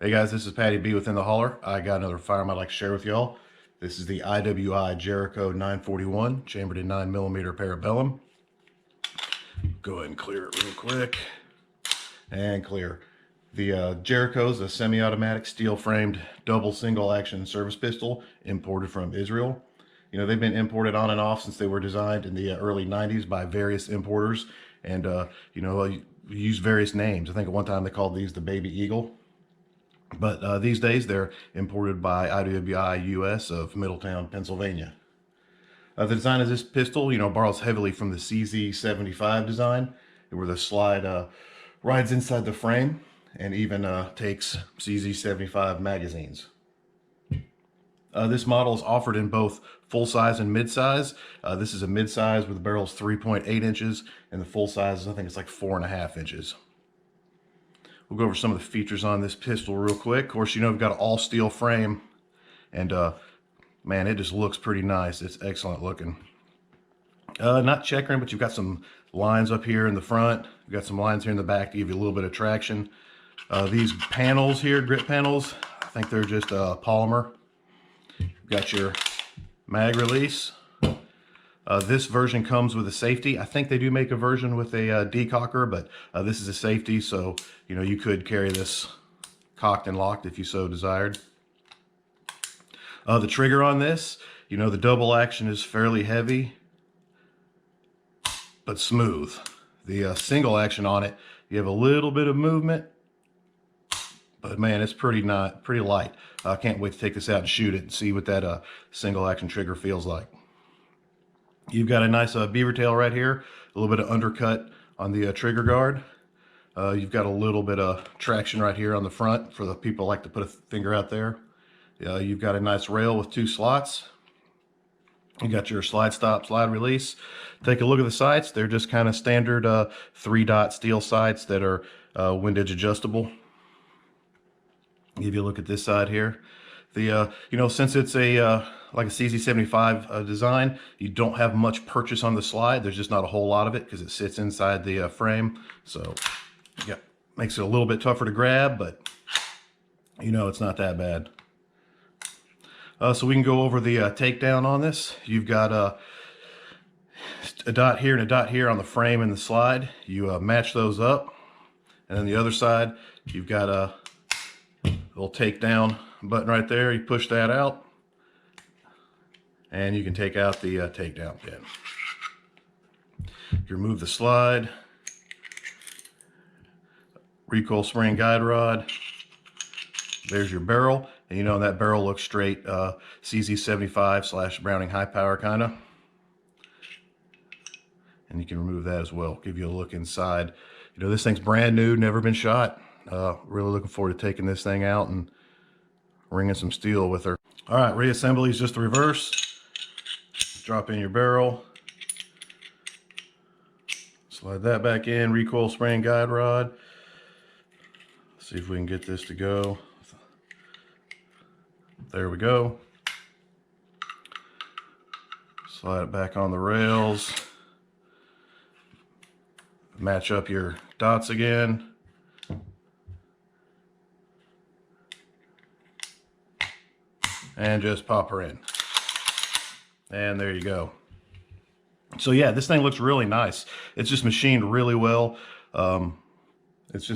Hey guys, this is Patty B within the Holler. I got another firearm I'd like to share with y'all. This is the IWI Jericho 941 chambered in 9mm parabellum. Go ahead and clear it real quick. And clear. The Jericho's a semi-automatic steel-framed double single-action service pistol imported from Israel. You know, they've been imported on and off since they were designed in the early 90s by various importers. And, use various names. I think at one time they called these the Baby Eagle. But these days they're imported by IWI US of Middletown, Pennsylvania. The design of this pistol, borrows heavily from the CZ75 design, where the slide rides inside the frame and even takes CZ75 magazines. This model is offered in both full size and mid size. This is a mid size with the barrel's 3.8 inches, and the full size, I think it's like 4.5 inches. We'll go over some of the features on this pistol real quick. Of course, we've got an all steel frame, and man, it just looks pretty nice. It's excellent looking. Not checkering, but you've got some lines up here in the front. You've got some lines here in the back to give you a little bit of traction. These panels here, grip panels, I think they're just polymer. You've got your mag release. This version comes with a safety. I think they do make a version with a decocker, but this is a safety, so you could carry this cocked and locked if you so desired. The trigger on this, the double action is fairly heavy, but smooth. The single action on it, you have a little bit of movement, but man, it's pretty light. I can't wait to take this out and shoot it and see what that single action trigger feels like. You've got a nice beaver tail right here, a little bit of undercut on the trigger guard. You've got a little bit of traction right here on the front for the people who like to put a finger out there. You've got a nice rail with 2 slots. You got your slide stop, slide release. Take a look at the sights. They're just kind of standard 3-dot steel sights that are windage adjustable. Give you a look at this side here. The since it's a like a CZ75 design, you don't have much purchase on the slide. There's just not a whole lot of it because it sits inside the frame. So yeah, makes it a little bit tougher to grab, but it's not that bad. So we can go over the takedown on this. You've got a dot here and a dot here on the frame and the slide. You match those up, and then the other side, you've got a little takedown button right there. You push that out, and you can take out the takedown pin. You remove the slide, recoil spring guide rod. There's your barrel, and that barrel looks straight CZ75 / Browning high power kind of. And you can remove that as well. Give you a look inside. This thing's brand new, never been shot. Really looking forward to taking this thing out and ringing some steel with her. All right, reassembly is just the reverse. Drop in your barrel. Slide that back in, recoil spring guide rod. See if we can get this to go. There we go. Slide it back on the rails. Match up your dots again. And just pop her in. And there you go. So yeah, this thing looks really nice. It's just machined really well. It's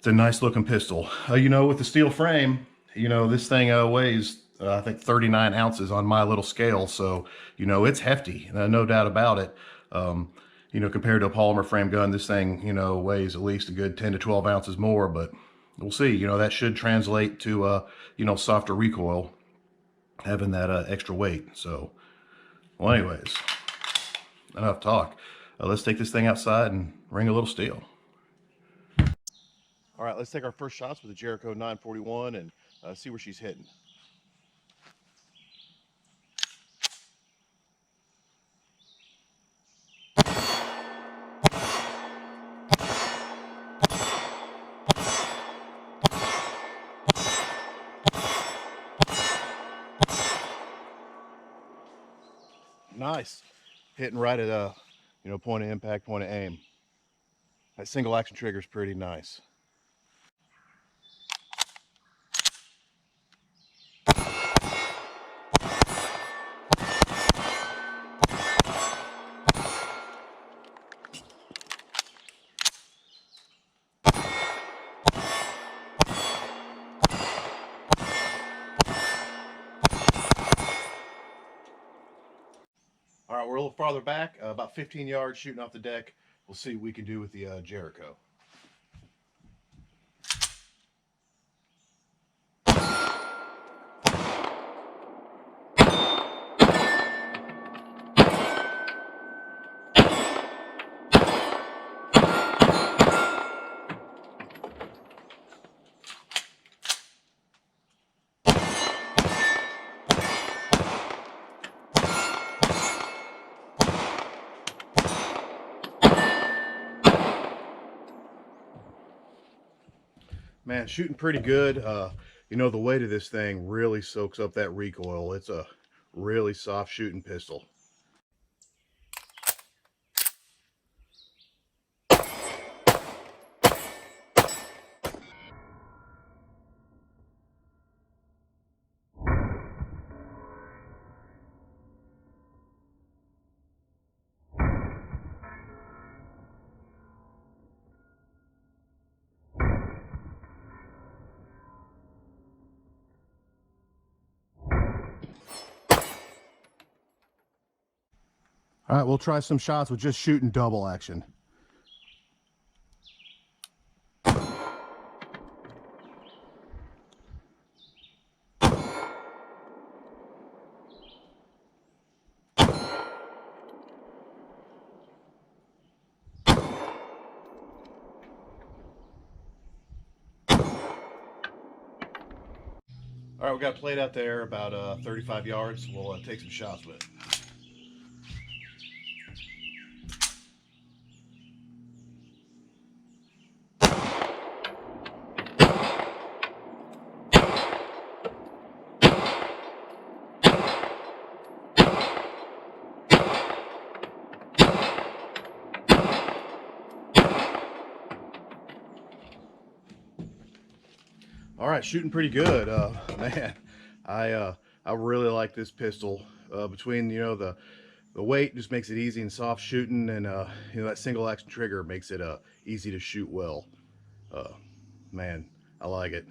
a nice looking pistol. With the steel frame, this thing weighs, I think 39 ounces on my little scale. So, it's hefty, no doubt about it. Compared to a polymer frame gun, this thing, weighs at least a good 10 to 12 ounces more, but we'll see. That should translate to, softer recoil, having that extra weight. So, well, anyways, enough talk. Let's take this thing outside and ring a little steel. All right, let's take our first shots with the Jericho 941 and see where she's hitting. Nice. Hitting right at a point of impact, point of aim. That single action trigger is pretty nice. All right, we're a little farther back, about 15 yards shooting off the deck. We'll see what we can do with the Jericho. Man, shooting pretty good. You know, the weight of this thing really soaks up that recoil. It's a really soft shooting pistol. All right, we'll try some shots with just shooting double action. All right, we got played out there about 35 yards. We'll take some shots with it. All right, shooting pretty good. Man, I really like this pistol. Between the weight just makes it easy and soft shooting, and that single action trigger makes it easy to shoot well. Man, I like it.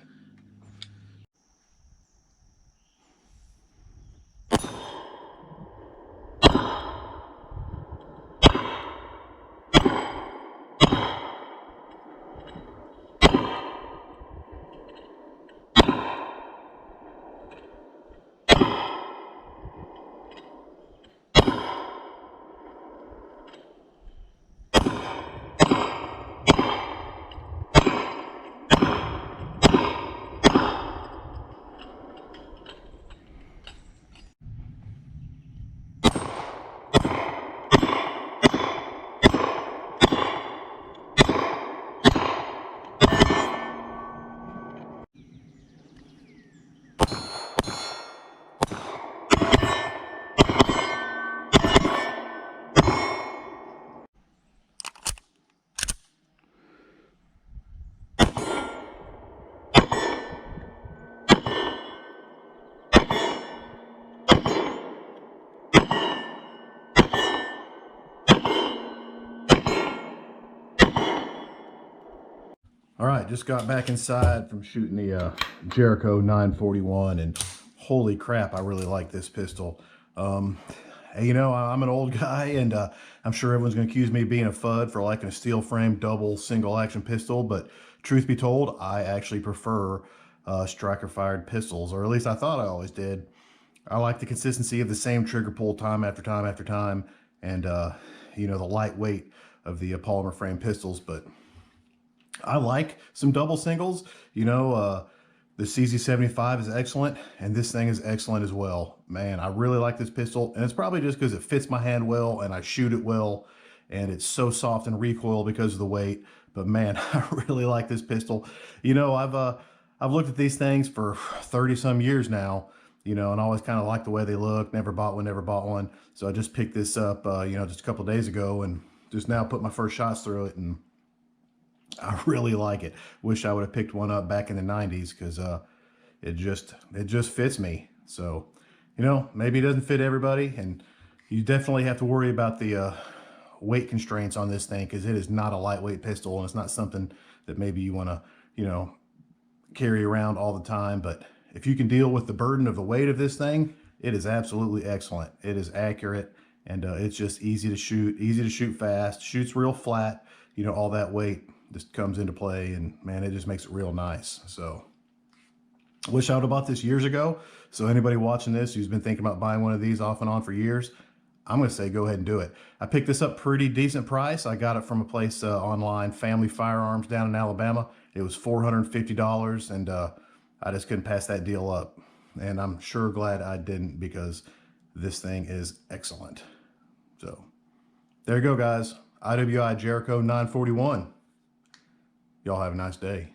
All right, just got back inside from shooting the Jericho 941, and holy crap, I really like this pistol. Hey, I'm an old guy, and I'm sure everyone's going to accuse me of being a FUD for liking a steel frame double single action pistol, but truth be told, I actually prefer striker fired pistols, or at least I thought I always did. I like the consistency of the same trigger pull time after time after time, and the lightweight of the polymer frame pistols, but I like some double singles. The CZ75 is excellent, and this thing is excellent as well. Man, I really like this pistol, and it's probably just because it fits my hand well, and I shoot it well, and it's so soft in recoil because of the weight. But man, I really like this pistol. I've looked at these things for 30 some years now, and always kind of liked the way they look. Never bought one. So I just picked this up, just a couple of days ago, and just now put my first shots through it, and I really like it. Wish I would have picked one up back in the 90s, because it just fits me. So, maybe it doesn't fit everybody, and you definitely have to worry about the weight constraints on this thing, because it is not a lightweight pistol, and it's not something that maybe you want to, carry around all the time. But if you can deal with the burden of the weight of this thing, it is absolutely excellent. It is accurate, And it's just easy to shoot fast, shoots real flat. You know, all that weight just comes into play, and man, it just makes it real nice. So wish I would have bought this years ago. So anybody watching this who's been thinking about buying one of these off and on for years, I'm going to say go ahead and do it. I picked this up pretty decent price. I got it from a place online, Family Firearms down in Alabama. It was $450, and I just couldn't pass that deal up. And I'm sure glad I didn't, because this thing is excellent. So there you go, guys. IWI Jericho 941. Y'all have a nice day.